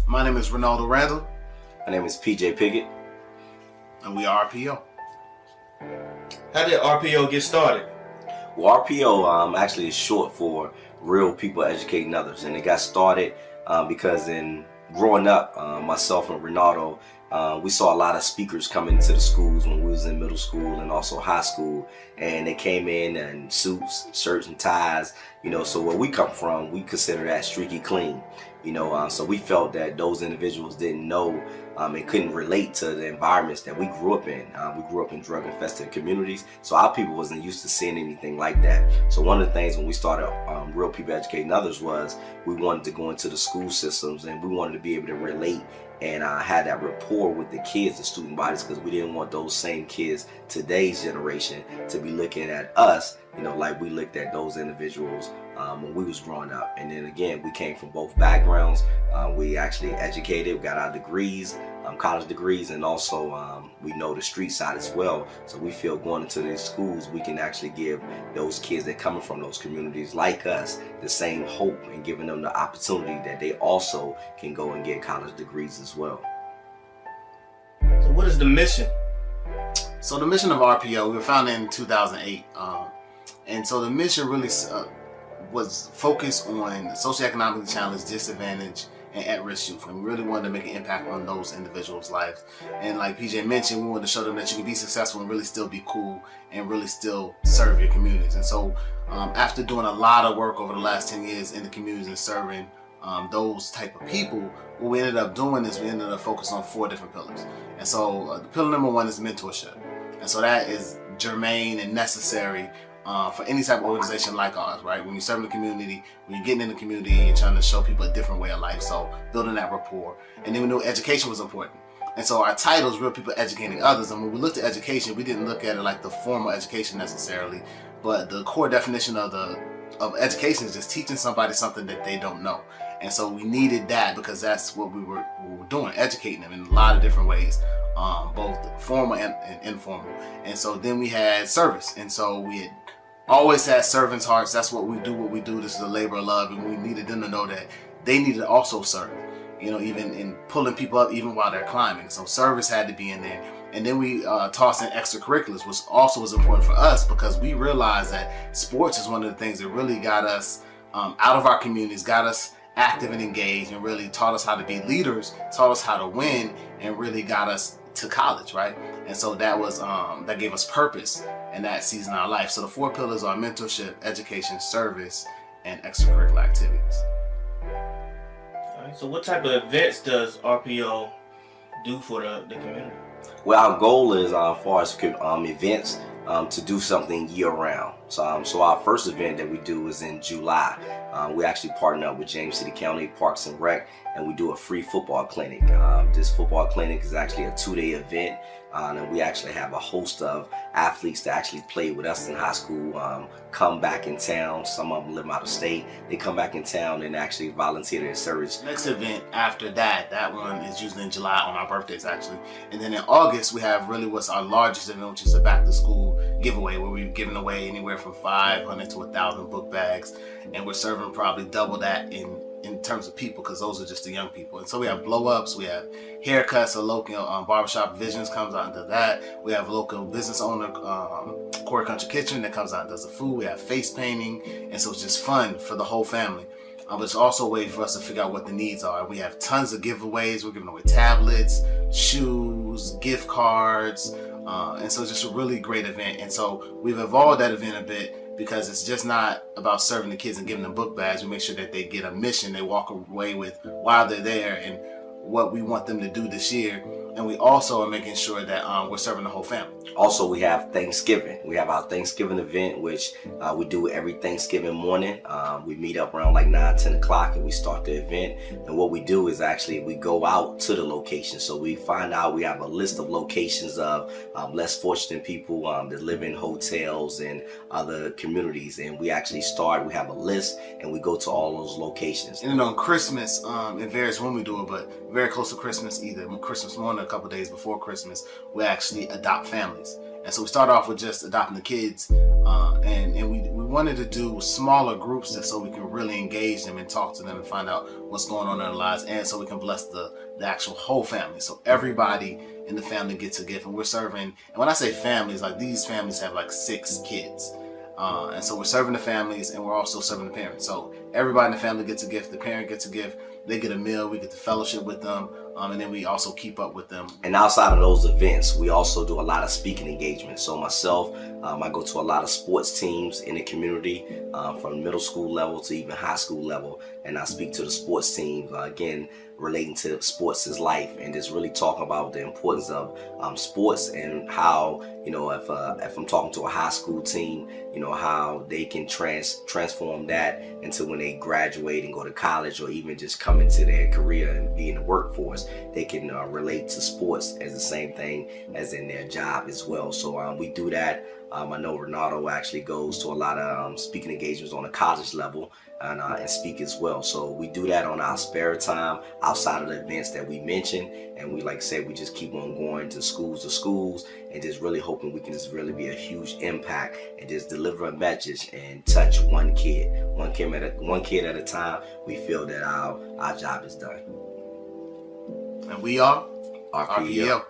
My name is Ronaldo Randall. My name is PJ Pickett. And we are RPEO. How did RPEO get started? Well, RPEO actually is short for Real People Educating Others. And it got started because in growing up, myself and Ronaldo, we saw a lot of speakers come into the schools when we was in middle school and also high school. And they came in suits, shirts, and ties. So where we come from, we consider that streaky clean. So we felt that those individuals didn't know and couldn't relate to the environments that we grew up in. We grew up in drug-infested communities, so our people wasn't used to seeing anything like that. So one of the things when we started Real People Educating Others was we wanted to go into the school systems and we wanted to be able to relate and had that rapport with the kids, the student bodies, because we didn't want those same kids, today's generation, to be looking at us, like we looked at those individuals when we was growing up. And then again, we came from both backgrounds. We actually educated, we got our degrees, college degrees, and also we know the street side as well. So we feel going into these schools, we can actually give those kids that coming from those communities like us the same hope and giving them the opportunity that they also can go and get college degrees as well. So what is the mission? So the mission of RPEO, we were founded in 2008. And so the mission really was focused on socioeconomically challenged, disadvantaged, and at-risk youth. And we really wanted to make an impact on those individuals' lives. And like PJ mentioned, we wanted to show them that you can be successful and really still be cool and really still serve your communities. And so after doing a lot of work over the last 10 years in the communities and serving those type of people, what we ended up doing is we ended up focusing on 4 different pillars. And so the pillar number 1 is mentorship. And so that is germane and necessary for any type of organization like ours, right? When you're serving the community, when you're getting in the community, you're trying to show people a different way of life. So building that rapport. And then we knew education was important. And so our title is Real People Educating Others. And when we looked at education, we didn't look at it like the formal education necessarily, but the core definition of education is just teaching somebody something that they don't know. And so we needed that because that's what we were doing, educating them in a lot of different ways, both formal and informal. And so then we had service. And so we had always had servants' hearts. That's what we do. This is a labor of love. And we needed them to know that they needed to also serve, even in pulling people up, even while they're climbing. So service had to be in there. And then we tossed in extracurriculars, which also was important for us because we realized that sports is one of the things that really got us out of our communities, got us active and engaged, and really taught us how to be leaders, taught us how to win, and really got us to college, right? And so that was that gave us purpose in that season of our life. So the 4 pillars are mentorship, education, service, and extracurricular activities. All right, so what type of events does RPEO do for the community? Well, our goal is, as far as events, to do something year-round. So our first event that we do is in July. We actually partner up with James City County Parks and Rec, and we do a free football clinic. This football clinic is actually a 2-day event, and we actually have a host of athletes that actually played with us in high school come back in town. Some of them live out of state. They come back in town and actually volunteer their service. Next event after that one is usually in July on our birthdays actually. And then in August we have really what's our largest event, which is a back to school giveaway where we've given away anywhere from 500 to 1,000 book bags, and we're serving probably double that in terms of people because those are just the young people. And so we have blow ups, we have haircuts, a local barbershop Visions comes out and does that. We have a local business owner, Corey Country Kitchen, that comes out and does the food. We have face painting, and so it's just fun for the whole family. But it's also a way for us to figure out what the needs are. We have tons of giveaways. We're giving away tablets, shoes, gift cards, and so it's just a really great event. And so we've evolved that event a bit because it's just not about serving the kids and giving them book bags. We make sure that they get a mission they walk away with while they're there and what we want them to do this year. And we also are making sure that we're serving the whole family. Also, we have Thanksgiving. We have our Thanksgiving event, which we do every Thanksgiving morning. We meet up around like 9, 10 o'clock and we start the event. And what we do is actually we go out to the location. So we find out, we have a list of locations of less fortunate people that live in hotels and other communities. And we actually we have a list and we go to all those locations. And then on Christmas, it varies when we do it, but very close to Christmas, either Christmas morning, a couple days before Christmas, we actually adopt families. And so we start off with just adopting the kids, and we wanted to do smaller groups so we can really engage them and talk to them and find out what's going on in their lives, and so we can bless the actual whole family. So everybody in the family gets a gift, and we're serving. And when I say families, like these families have like 6 kids. And so we're serving the families, and we're also serving the parents. So everybody in the family gets a gift. The parent gets a gift. They get a meal. We get to fellowship with them. And then we also keep up with them. And outside of those events, we also do a lot of speaking engagements. So myself, I go to a lot of sports teams in the community, from middle school level to even high school level. And I speak to the sports teams, again, relating to sports is life, and just really talking about the importance of sports, and how, if I'm talking to a high school team, how they can transform that into when they graduate and go to college, or even just come into their career and be in the workforce, they can relate to sports as the same thing as in their job as well. So we do that. I know Renato actually goes to a lot of speaking engagements on a college level, and speak as well. So we do that on our spare time outside of the events that we mentioned. And we, like I said, we just keep on going to schools and just really hoping we can just really be a huge impact and just deliver a message and touch one kid at a time. We feel that our job is done. And we are RPEO.